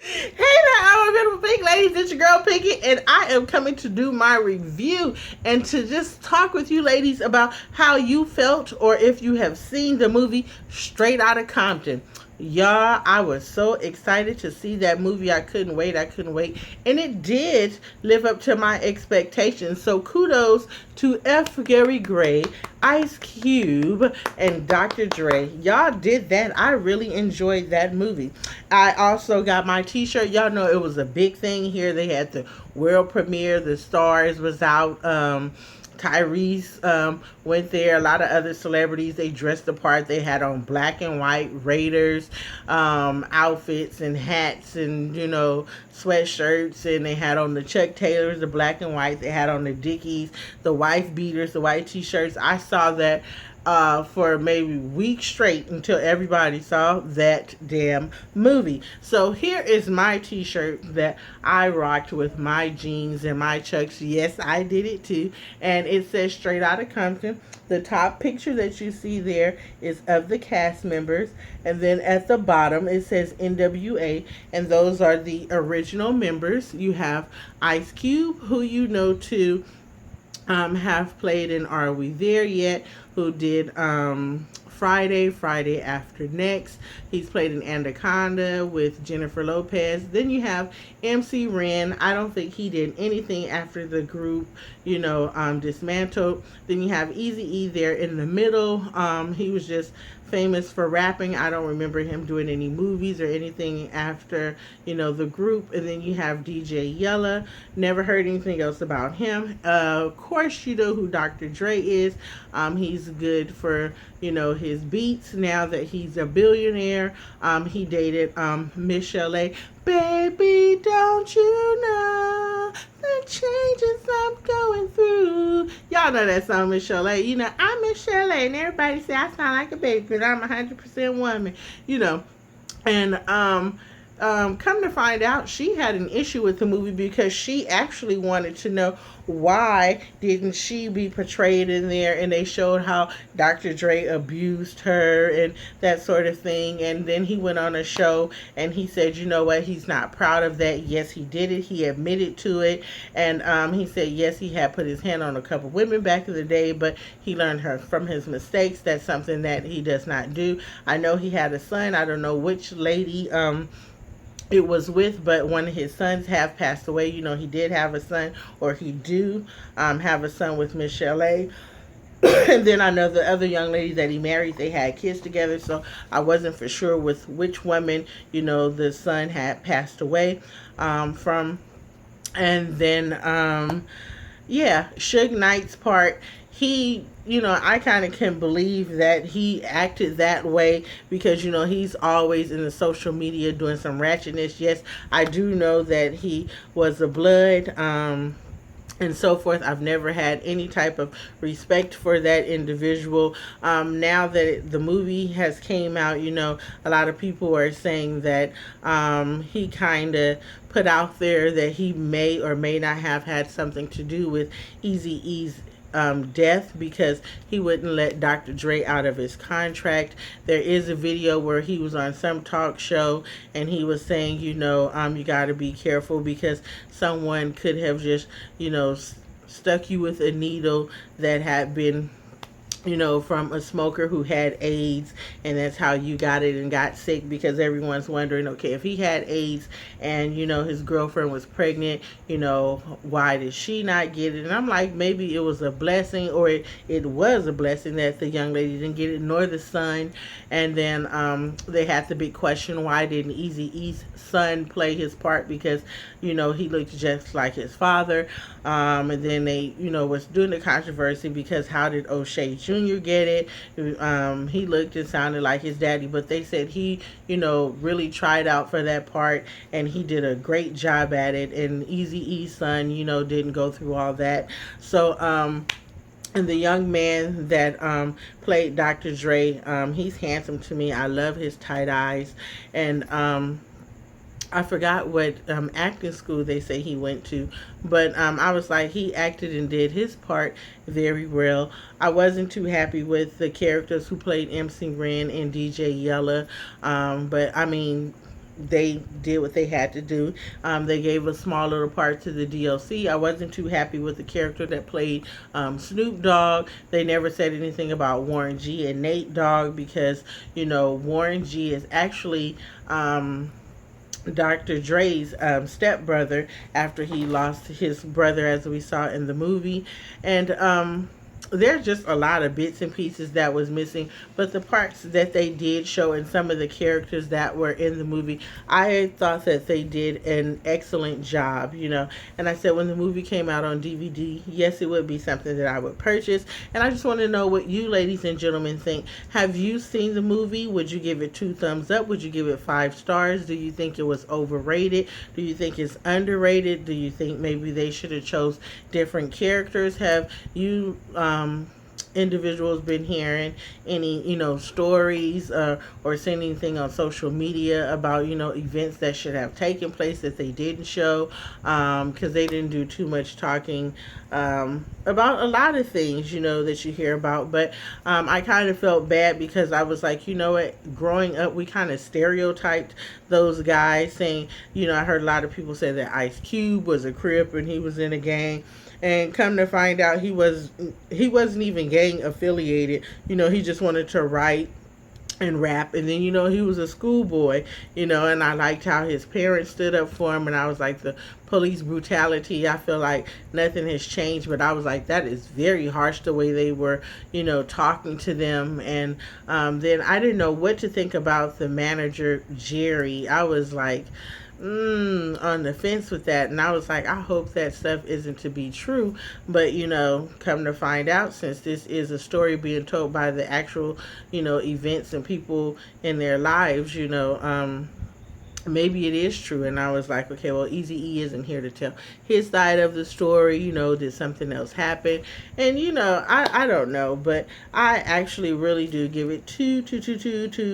Hey there, our beautiful pink ladies. It's your girl Pinky, and I am coming to do my review and to just talk with you ladies about how you felt or if you have seen the movie Straight Outta Compton. Y'all, I was so excited to see that movie. I couldn't wait. I couldn't wait. And it did live up to my expectations. So kudos to F. Gary Gray, Ice Cube, and Dr. Dre. Y'all did that. I really enjoyed that movie. I also got my t-shirt. Y'all know it was a big thing here. They had the world premiere. The stars was out. Tyrese went there. A lot of other celebrities, they dressed the part. They had on black and white Raiders outfits and hats and, sweatshirts. And they had on the Chuck Taylors, the black and white. They had on the Dickies, the wife beaters, the white t-shirts. I saw that for maybe weeks straight until everybody saw that damn movie. So here is my t-shirt that I rocked with my jeans and my chucks. Yes, I did it too. And it says Straight Outta Compton. The top picture that you see there is of the cast members. And then at the bottom it says NWA. And those are the original members. You have Ice Cube, who you know to have played in Are We There Yet, who did Friday After Next. He's played in Anaconda with Jennifer Lopez. Then you have MC Ren. I don't think he did anything after the group, dismantled. Then you have Easy E there in the middle. He was just famous for rapping. I don't remember him doing any movies or anything after, the group. And then you have DJ Yella. Never heard anything else about him. Of course, you know who Dr. Dre is. He's good for, his beats. Now that he's a billionaire, he dated Miss Chalet. Baby, don't you know the changes I'm going through? Y'all know that song, Miss Chalet. I'm Miss Chalet, and everybody say I sound like a baby because I'm 100% woman. And come to find out, she had an issue with the movie because she actually wanted to know why didn't she be portrayed in there, and they showed how Dr. Dre abused her and that sort of thing. And then he went on a show and he said, you know what, he's not proud of that. Yes, he did it. He admitted to it. And he said, yes, he had put his hand on a couple women back in the day, but he learned from his mistakes. That's something that he does not do. I know he had a son. I don't know which lady it was with, but one of his sons have passed away. He did have a son, or he do have a son with Miss Chalet. And then I know the other young lady that he married, they had kids together, so I wasn't for sure with which woman, the son had passed away from. And then, Suge Knight's part, I kind of can believe that he acted that way because, he's always in the social media doing some ratchetness. Yes, I do know that he was a blood, and so forth. I've never had any type of respect for that individual. Now that the movie has came out, a lot of people are saying that he kind of put out there that he may or may not have had something to do with Eazy-E's death because he wouldn't let Dr. Dre out of his contract. There is a video where he was on some talk show and he was saying, you got to be careful because someone could have just, stuck you with a needle that had been from a smoker who had AIDS, and that's how you got it and got sick, because everyone's wondering, okay, if he had AIDS and, his girlfriend was pregnant, why did she not get it? And I'm like, maybe it was a blessing, or it was a blessing that the young lady didn't get it, nor the son. And then they had the big question, why didn't Eazy-E's son play his part? Because, he looked just like his father. And then they, was doing the controversy because how did O'Shea Jr. get it? He looked and sounded like his daddy, but they said he, really tried out for that part and he did a great job at it. And Eazy-E's son, didn't go through all that. So, and the young man that played Dr. Dre, he's handsome to me. I love his tight eyes. And I forgot what acting school they say he went to, but I was like, he acted and did his part very well. I wasn't too happy with the characters who played MC Ren and DJ Yella, but I mean, they did what they had to do. They gave a small little part to the DLC. I wasn't too happy with the character that played Snoop Dogg. They never said anything about Warren G and Nate Dogg because, Warren G is actually Dr. Dre's stepbrother after he lost his brother, as we saw in the movie. And there's just a lot of bits and pieces that was missing, but the parts that they did show and some of the characters that were in the movie, I thought that they did an excellent job, and I said when the movie came out on DVD, yes, it would be something that I would purchase. And I just want to know what you ladies and gentlemen think. Have you seen the movie? Would you give it 2 thumbs up? Would you give it 5 stars? Do you think it was overrated? Do you think it's underrated? Do you think maybe they should have chose different characters? Have you individuals been hearing any stories or seen anything on social media about events that should have taken place that they didn't show, because they didn't do too much talking about a lot of things that you hear about. But I kind of felt bad because I was like, what, growing up we kind of stereotyped those guys, saying, I heard a lot of people say that Ice Cube was a Crip and he was in a gang. And come to find out, he wasn't even gang affiliated. He just wanted to write and rap. And then, he was a schoolboy, and I liked how his parents stood up for him. And I was like, the police brutality, I feel like nothing has changed. But I was like, that is very harsh the way they were, talking to them. And then I didn't know what to think about the manager, Jerry. I was like, on the fence with that. And I was like, I hope that stuff isn't to be true. But come to find out, since this is a story being told by the actual events and people in their lives, maybe it is true. And I was like, okay, well, Eazy-E isn't here to tell his side of the story. Did something else happen? And I don't know, but I actually really do give it two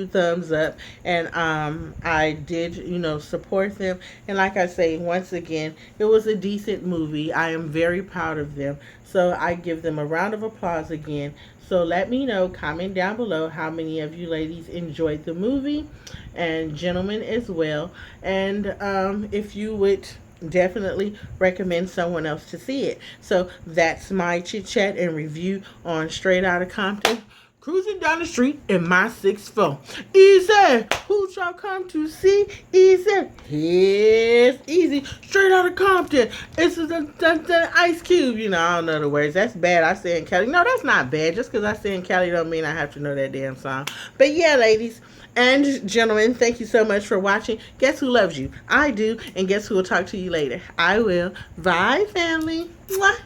thumbs up. And I did support them. And like I say, once again, it was a decent movie. I am very proud of them, so I give them a round of applause again. So let me know, comment down below, how many of you ladies enjoyed the movie, and gentlemen as well. And if you would definitely recommend someone else to see it. So that's my chit chat and review on Straight Outta Compton. Cruising down the street in my 6'4". Easy, who shall come to see? Easy, it's easy. Straight out of Compton. It's the Ice Cube. I don't know the words. That's bad. I say in Cali. No, that's not bad. Just because I say in Cali don't mean I have to know that damn song. But yeah, ladies and gentlemen, thank you so much for watching. Guess who loves you? I do. And guess who will talk to you later? I will. Bye, family. Mwah.